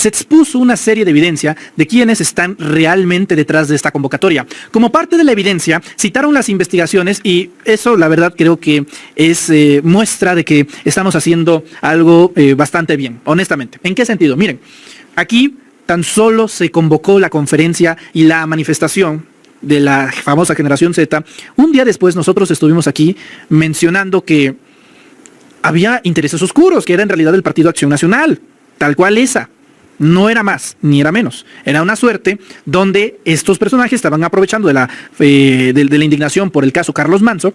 se expuso una serie de evidencia de quiénes están realmente detrás de esta convocatoria. Como parte de la evidencia, citaron las investigaciones y eso, la verdad, creo que es muestra de que estamos haciendo algo bastante bien, honestamente. ¿En qué sentido? Miren, aquí tan solo se convocó la conferencia y la manifestación de la famosa generación Z. Un día después nosotros estuvimos aquí mencionando que había intereses oscuros, que era en realidad el Partido Acción Nacional, tal cual esa. No era más, ni era menos. Era una suerte donde estos personajes estaban aprovechando de la indignación por el caso Carlos Manso,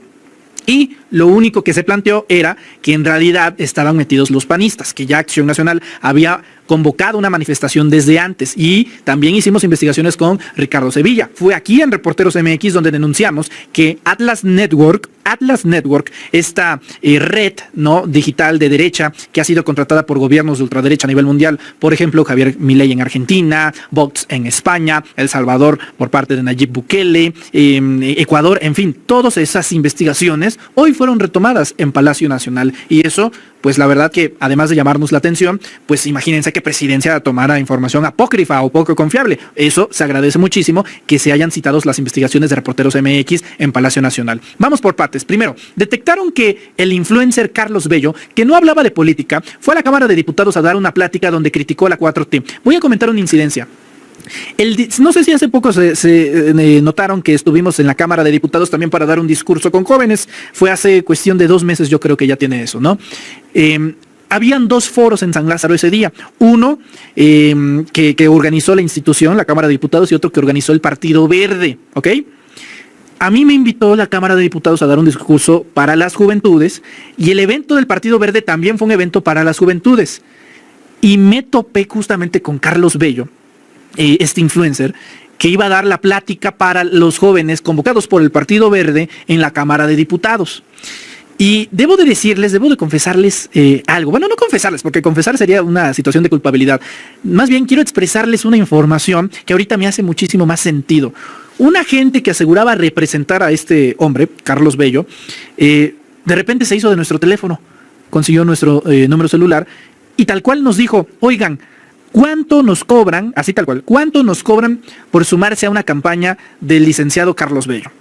y lo único que se planteó era que en realidad estaban metidos los panistas, que ya Acción Nacional había convocado una manifestación desde antes, y también hicimos investigaciones con Ricardo Sevilla. Fue aquí en Reporteros MX donde denunciamos que Atlas Network, esta red, ¿no?, digital de derecha que ha sido contratada por gobiernos de ultraderecha a nivel mundial, por ejemplo, Javier Milei en Argentina, Vox en España, El Salvador por parte de Nayib Bukele, Ecuador, en fin, todas esas investigaciones hoy fueron retomadas en Palacio Nacional, y eso, pues la verdad que además de llamarnos la atención, pues imagínense que Presidencia tomara información apócrifa o poco confiable. Eso se agradece muchísimo, que se hayan citado las investigaciones de Reporteros MX en Palacio Nacional. Vamos por partes. Primero, detectaron que el influencer Carlos Bello, que no hablaba de política, fue a la Cámara de Diputados a dar una plática donde criticó a la 4T. Voy a comentar una incidencia. No sé si hace poco se notaron que estuvimos en la Cámara de Diputados también para dar un discurso con jóvenes. Fue hace cuestión de 2 meses, yo creo que ya tiene eso, ¿no? Habían 2 foros en San Lázaro ese día. Uno que organizó la institución, la Cámara de Diputados, y otro que organizó el Partido Verde, ¿ok? A mí me invitó la Cámara de Diputados a dar un discurso para las juventudes, y el evento del Partido Verde también fue un evento para las juventudes. Y me topé justamente con Carlos Bello, este influencer, que iba a dar la plática para los jóvenes convocados por el Partido Verde en la Cámara de Diputados. Y debo de confesarles algo. Bueno, no confesarles, porque confesar sería una situación de culpabilidad. Más bien quiero expresarles una información que ahorita me hace muchísimo más sentido. Una gente que aseguraba representar a este hombre, Carlos Bello, de repente se hizo de nuestro teléfono, consiguió nuestro número celular y tal cual nos dijo: oigan, ¿cuánto nos cobran, así tal cual, cuánto nos cobran por sumarse a una campaña del licenciado Carlos Bello?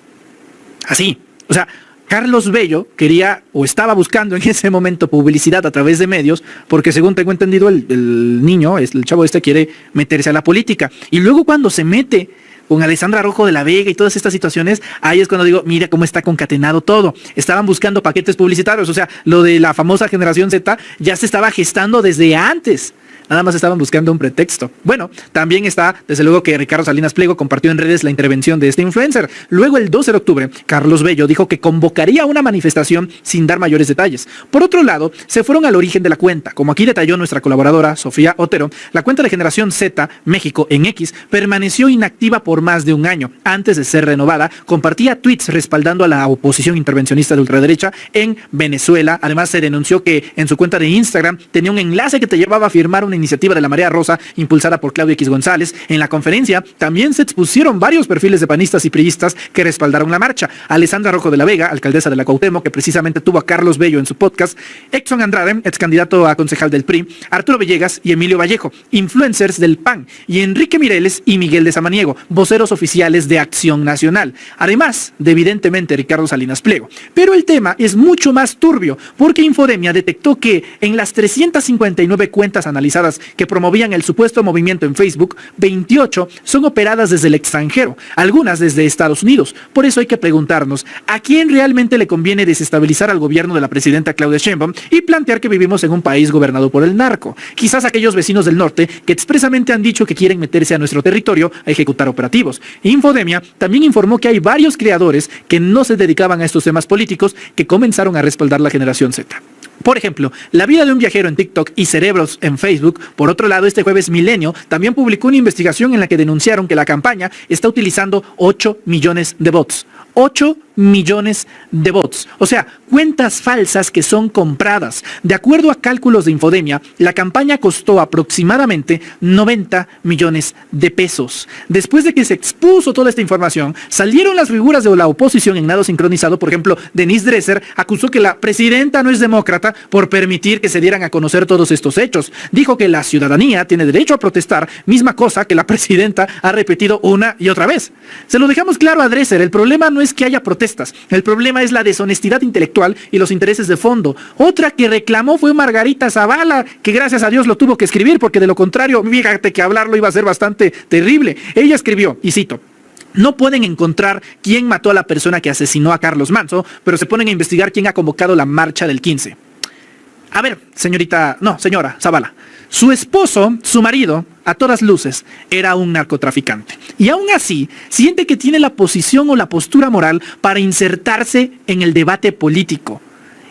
Así, o sea, Carlos Bello quería o estaba buscando en ese momento publicidad a través de medios, porque según tengo entendido el niño, el chavo este, quiere meterse a la política. Y luego cuando se mete con Alessandra Rojo de la Vega y todas estas situaciones, ahí es cuando digo, mira cómo está concatenado todo. Estaban buscando paquetes publicitarios, o sea, lo de la famosa generación Z ya se estaba gestando desde antes. Nada más estaban buscando un pretexto. Bueno, también está, desde luego, que Ricardo Salinas Pliego compartió en redes la intervención de este influencer. Luego, el 12 de octubre, Carlos Bello dijo que convocaría una manifestación sin dar mayores detalles. Por otro lado, se fueron al origen de la cuenta. Como aquí detalló nuestra colaboradora, Sofía Otero, la cuenta de Generación Z México en X permaneció inactiva por más de un año. Antes de ser renovada, compartía tweets respaldando a la oposición intervencionista de ultraderecha en Venezuela. Además, se denunció que en su cuenta de Instagram tenía un enlace que te llevaba a firmar una iniciativa de la Marea Rosa impulsada por Claudio X González. En la conferencia también se expusieron varios perfiles de panistas y priistas que respaldaron la marcha. Alessandra Rojo de la Vega, alcaldesa de la Cuauhtémoc, que precisamente tuvo a Carlos Bello en su podcast; Exxon Andrade, ex candidato a concejal del PRI; Arturo Villegas y Emilio Vallejo, influencers del PAN; y Enrique Mireles y Miguel de Samaniego, voceros oficiales de Acción Nacional. Además de, evidentemente, Ricardo Salinas Pliego. Pero el tema es mucho más turbio, porque Infodemia detectó que en las 359 cuentas analizadas que promovían el supuesto movimiento en Facebook, 28 son operadas desde el extranjero, algunas desde Estados Unidos. Por eso hay que preguntarnos, ¿a quién realmente le conviene desestabilizar al gobierno de la presidenta Claudia Sheinbaum y plantear que vivimos en un país gobernado por el narco? Quizás aquellos vecinos del norte que expresamente han dicho que quieren meterse a nuestro territorio a ejecutar operativos. Infodemia también informó que hay varios creadores que no se dedicaban a estos temas políticos que comenzaron a respaldar la generación Z. Por ejemplo, La vida de un viajero en TikTok y Cerebros en Facebook. Por otro lado, este jueves Milenio también publicó una investigación en la que denunciaron que la campaña está utilizando 8 millones de bots. 8 millones de bots, o sea, cuentas falsas que son compradas. De acuerdo a cálculos de Infodemia, la campaña costó aproximadamente 90 millones de pesos. Después de que se expuso toda esta información, salieron las figuras de la oposición en nado sincronizado. Por ejemplo, Denise Dresser acusó que la presidenta no es demócrata por permitir que se dieran a conocer todos estos hechos. Dijo que la ciudadanía tiene derecho a protestar, misma cosa que la presidenta ha repetido una y otra vez. Se lo dejamos claro a Dresser, el problema no es que haya protestas. El problema es la deshonestidad intelectual y los intereses de fondo. Otra que reclamó fue Margarita Zavala, que gracias a Dios lo tuvo que escribir, porque de lo contrario, fíjate que hablarlo iba a ser bastante terrible. Ella escribió, y cito: no pueden encontrar quién mató a la persona que asesinó a Carlos Manso, pero se ponen a investigar quién ha convocado la marcha del 15. A ver, señora Zavala, su esposo, su marido, a todas luces, era un narcotraficante. Y aún así, siente que tiene la posición o la postura moral para insertarse en el debate político.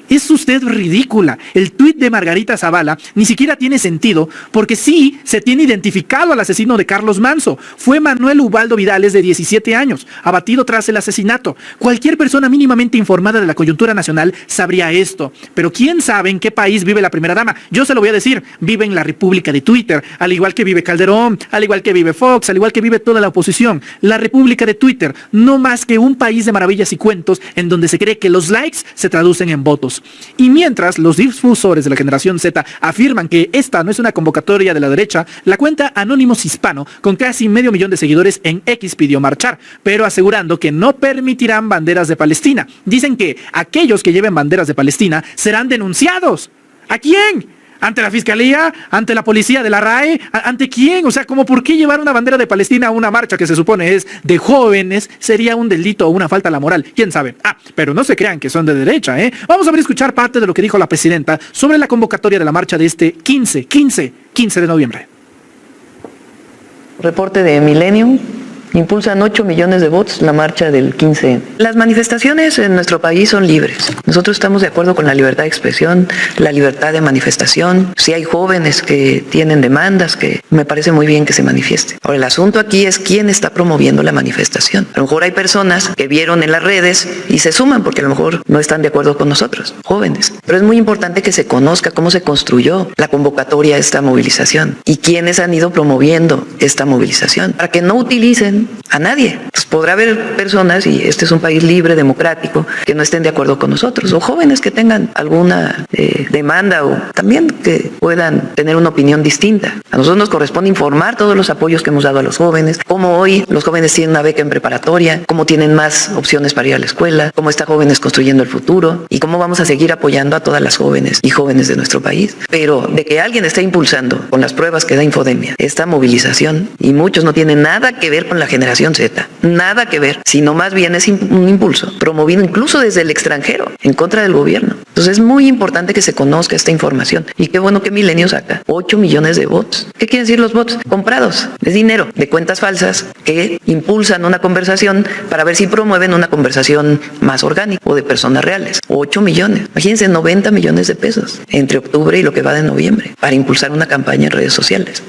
Es usted ridícula. El tuit de Margarita Zavala ni siquiera tiene sentido, porque sí se tiene identificado al asesino de Carlos Manso. Fue Manuel Ubaldo Vidales, de 17 años, abatido tras el asesinato. Cualquier persona mínimamente informada de la coyuntura nacional sabría esto. Pero ¿quién sabe en qué país vive la primera dama? Yo se lo voy a decir, vive en la República de Twitter, al igual que vive Calderón, al igual que vive Fox, al igual que vive toda la oposición. La República de Twitter, no más que un país de maravillas y cuentos en donde se cree que los likes se traducen en votos. Y mientras los difusores de la generación Z afirman que esta no es una convocatoria de la derecha, la cuenta Anónimos Hispano, con casi 500,000 de seguidores en X, pidió marchar, pero asegurando que no permitirán banderas de Palestina. Dicen que aquellos que lleven banderas de Palestina serán denunciados. ¿A quién? ¿Ante la fiscalía? ¿Ante la policía de la RAE? ¿Ante quién? O sea, ¿cómo por qué llevar una bandera de Palestina a una marcha que se supone es de jóvenes? ¿Sería un delito o una falta a la moral? ¿Quién sabe? Pero no se crean que son de derecha, ¿eh? Vamos a ver, escuchar parte de lo que dijo la presidenta sobre la convocatoria de la marcha de este 15 de noviembre. Reporte de Millennium. Impulsan 8 millones de votos la marcha del 15. Las manifestaciones en nuestro país son libres. Nosotros estamos de acuerdo con la libertad de expresión, la libertad de manifestación. Si hay jóvenes que tienen demandas, que me parece muy bien que se manifieste. Ahora, el asunto aquí es quién está promoviendo la manifestación. A lo mejor hay personas que vieron en las redes y se suman porque a lo mejor no están de acuerdo con nosotros, jóvenes. Pero es muy importante que se conozca cómo se construyó la convocatoria a esta movilización y quiénes han ido promoviendo esta movilización, para que no utilicen a nadie. Pues podrá haber personas, y este es un país libre, democrático, que no estén de acuerdo con nosotros, o jóvenes que tengan alguna demanda, o también que puedan tener una opinión distinta. A nosotros nos corresponde informar todos los apoyos que hemos dado a los jóvenes, cómo hoy los jóvenes tienen una beca en preparatoria, cómo tienen más opciones para ir a la escuela, cómo está Jóvenes Construyendo el Futuro, y cómo vamos a seguir apoyando a todas las jóvenes y jóvenes de nuestro país. Pero de que alguien está impulsando, con las pruebas que da Infodemia, esta movilización, y muchos no tienen nada que ver con la generación Z, nada que ver, sino más bien es un impulso promovido incluso desde el extranjero en contra del gobierno. Entonces es muy importante que se conozca esta información, y qué bueno que Milenio saca 8 millones de bots. ¿Qué quieren decir los bots? Comprados, es dinero de cuentas falsas que impulsan una conversación para ver si promueven una conversación más orgánica o de personas reales. 8 millones, imagínense, 90 millones de pesos entre octubre y lo que va de noviembre para impulsar una campaña en redes sociales.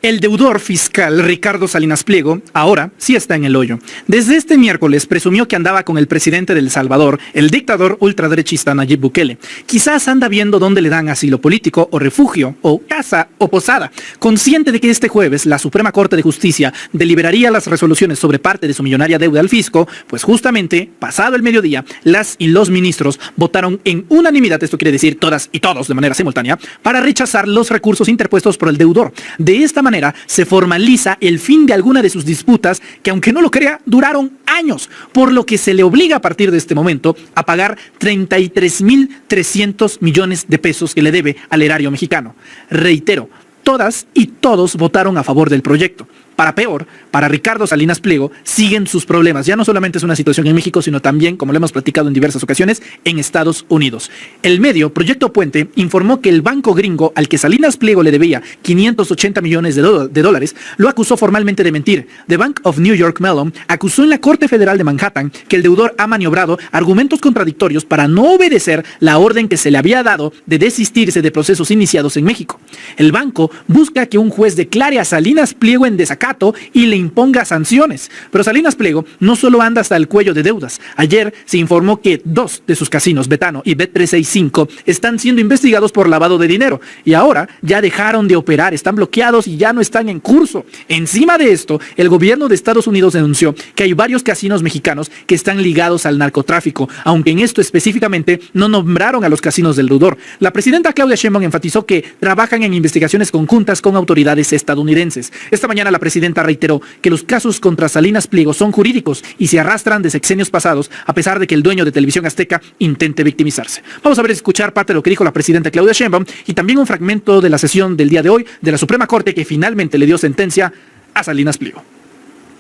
El deudor fiscal Ricardo Salinas Pliego ahora sí está en el hoyo. Desde este miércoles presumió que andaba con el presidente de El Salvador, el dictador ultraderechista Nayib Bukele. Quizás anda viendo dónde le dan asilo político o refugio o casa o posada. Consciente de que este jueves la Suprema Corte de Justicia deliberaría las resoluciones sobre parte de su millonaria deuda al fisco, pues justamente, pasado el mediodía, las y los ministros votaron en unanimidad, esto quiere decir todas y todos de manera simultánea, para rechazar los recursos interpuestos por el deudor. De esta manera se formaliza el fin de alguna de sus disputas que, aunque no lo crea, duraron años, por lo que se le obliga a partir de este momento a pagar 33.300 millones de pesos que le debe al erario mexicano. Reitero, todas y todos votaron a favor del proyecto. Para peor, para Ricardo Salinas Pliego, siguen sus problemas. Ya no solamente es una situación en México, sino también, como lo hemos platicado en diversas ocasiones, en Estados Unidos. El medio Proyecto Puente informó que el banco gringo al que Salinas Pliego le debía 580 millones de dólares, lo acusó formalmente de mentir. The Bank of New York Mellon acusó en la Corte Federal de Manhattan que el deudor ha maniobrado argumentos contradictorios para no obedecer la orden que se le había dado de desistirse de procesos iniciados en México. El banco busca que un juez declare a Salinas Pliego en desacato y le imponga sanciones. Pero Salinas Pliego no solo anda hasta el cuello de deudas. Ayer se informó que 2 de sus casinos, Betano y Bet365, están siendo investigados por lavado de dinero y ahora ya dejaron de operar, están bloqueados y ya no están en curso. Encima de esto, el gobierno de Estados Unidos denunció que hay varios casinos mexicanos que están ligados al narcotráfico, aunque en esto específicamente no nombraron a los casinos del deudor. La presidenta Claudia Sheinbaum enfatizó que trabajan en investigaciones conjuntas con autoridades estadounidenses. Esta mañana la presidenta reiteró que los casos contra Salinas Pliego son jurídicos y se arrastran de sexenios pasados, a pesar de que el dueño de Televisión Azteca intente victimizarse. Vamos a ver, escuchar parte de lo que dijo la presidenta Claudia Sheinbaum y también un fragmento de la sesión del día de hoy de la Suprema Corte que finalmente le dio sentencia a Salinas Pliego.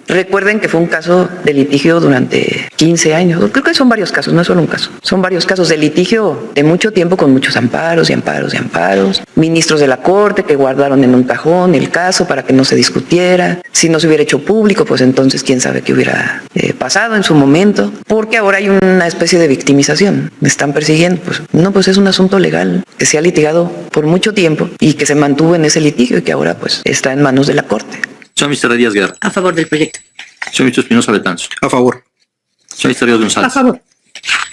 Recuerden que fue un caso de litigio durante 15 años. Creo que son varios casos, no es solo un caso. Son varios casos de litigio de mucho tiempo con muchos amparos y amparos y amparos. Ministros de la Corte que guardaron en un cajón el caso para que no se discutiera. Si no se hubiera hecho público, pues entonces quién sabe qué hubiera pasado en su momento. Porque ahora hay una especie de victimización. Me están persiguiendo. Pues no, pues es un asunto legal que se ha litigado por mucho tiempo y que se mantuvo en ese litigio y que ahora pues está en manos de la Corte. Señor Mr. Díaz Guerra. A favor del proyecto. Señor Mr. Espinosa Betanzos. A favor. Señor Mr. Ríos González. A favor.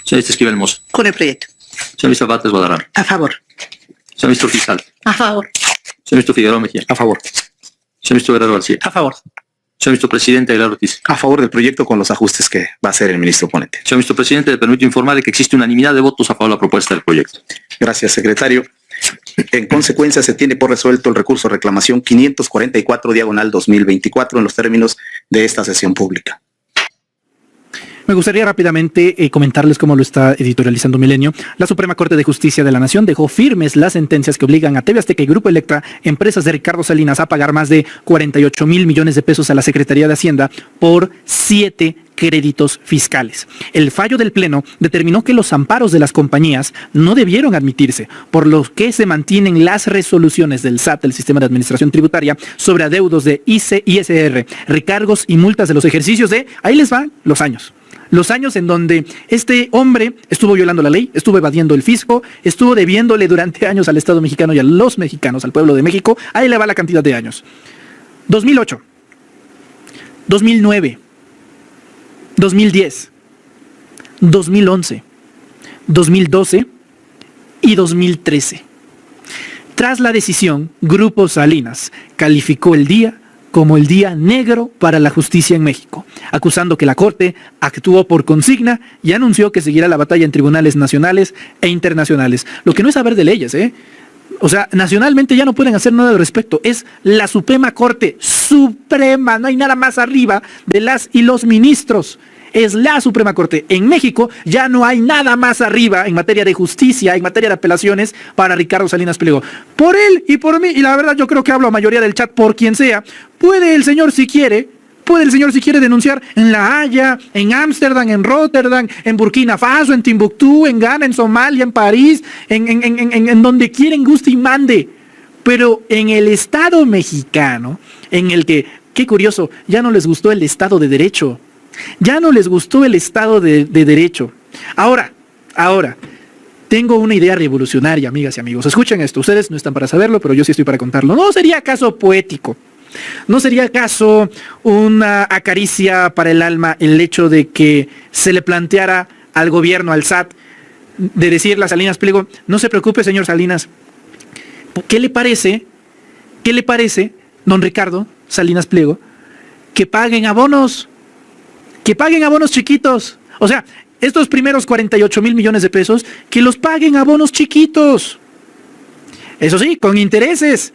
Señor Mr. Esquivel Moza. Con el proyecto. Señor Mr. Bates Guadarrama. A favor. Señor Mr. Fiscal. A favor. Señor Mr. Figueroa Mejía. A favor. Señor Mr. Guerrero García. A favor. Señor Mr. Presidente Aguilar Ortiz. A favor del proyecto con los ajustes que va a hacer el ministro ponente. Señor Mr. Presidente, le permito informar de que existe unanimidad de votos a favor de la propuesta del proyecto. Gracias, secretario. En consecuencia, se tiene por resuelto el recurso de reclamación 544/2024 en los términos de esta sesión pública. Me gustaría rápidamente comentarles cómo lo está editorializando Milenio. La Suprema Corte de Justicia de la Nación dejó firmes las sentencias que obligan a TV Azteca y Grupo Electra, empresas de Ricardo Salinas, a pagar más de 48,000 millones de pesos a la Secretaría de Hacienda por 7 créditos fiscales. El fallo del Pleno determinó que los amparos de las compañías no debieron admitirse, por lo que se mantienen las resoluciones del SAT, el Sistema de Administración Tributaria, sobre adeudos de ISR, recargos y multas de los ejercicios de, ahí les van los años. Los años en donde este hombre estuvo violando la ley, estuvo evadiendo el fisco, estuvo debiéndole durante años al Estado mexicano y a los mexicanos, al pueblo de México. Ahí le va la cantidad de años. 2008, 2009, 2010, 2011, 2012 y 2013. Tras la decisión, Grupo Salinas calificó el día como el día negro para la justicia en México, acusando que la Corte actuó por consigna y anunció que seguirá la batalla en tribunales nacionales e internacionales. Lo que no es saber de leyes, ¿eh? O sea, nacionalmente ya no pueden hacer nada al respecto. Es la Suprema Corte Suprema, no hay nada más arriba de las y los ministros. Es la Suprema Corte. En México ya no hay nada más arriba en materia de justicia, en materia de apelaciones para Ricardo Salinas Pliego. Por él y por mí, y la verdad yo creo que hablo a mayoría del chat, por quien sea, puede el señor si quiere denunciar en La Haya, en Ámsterdam, en Rotterdam, en Burkina Faso, en Timbuktu, en Ghana, en Somalia, en París, en donde quieren, guste y mande. Pero en el Estado mexicano, en el que, qué curioso, ya no les gustó el Estado de Derecho. Ya no les gustó el Estado de Derecho. Ahora, tengo una idea revolucionaria, amigas y amigos. Escuchen esto, ustedes no están para saberlo, pero yo sí estoy para contarlo. ¿No sería acaso poético? ¿No sería acaso una acaricia para el alma el hecho de que se le planteara al gobierno, al SAT, de decirle a Salinas Pliego, no se preocupe, señor Salinas, ¿qué le parece, don Ricardo Salinas Pliego, que paguen abonos chiquitos? O sea, estos primeros 48,000 millones de pesos, que los paguen abonos chiquitos. Eso sí, con intereses.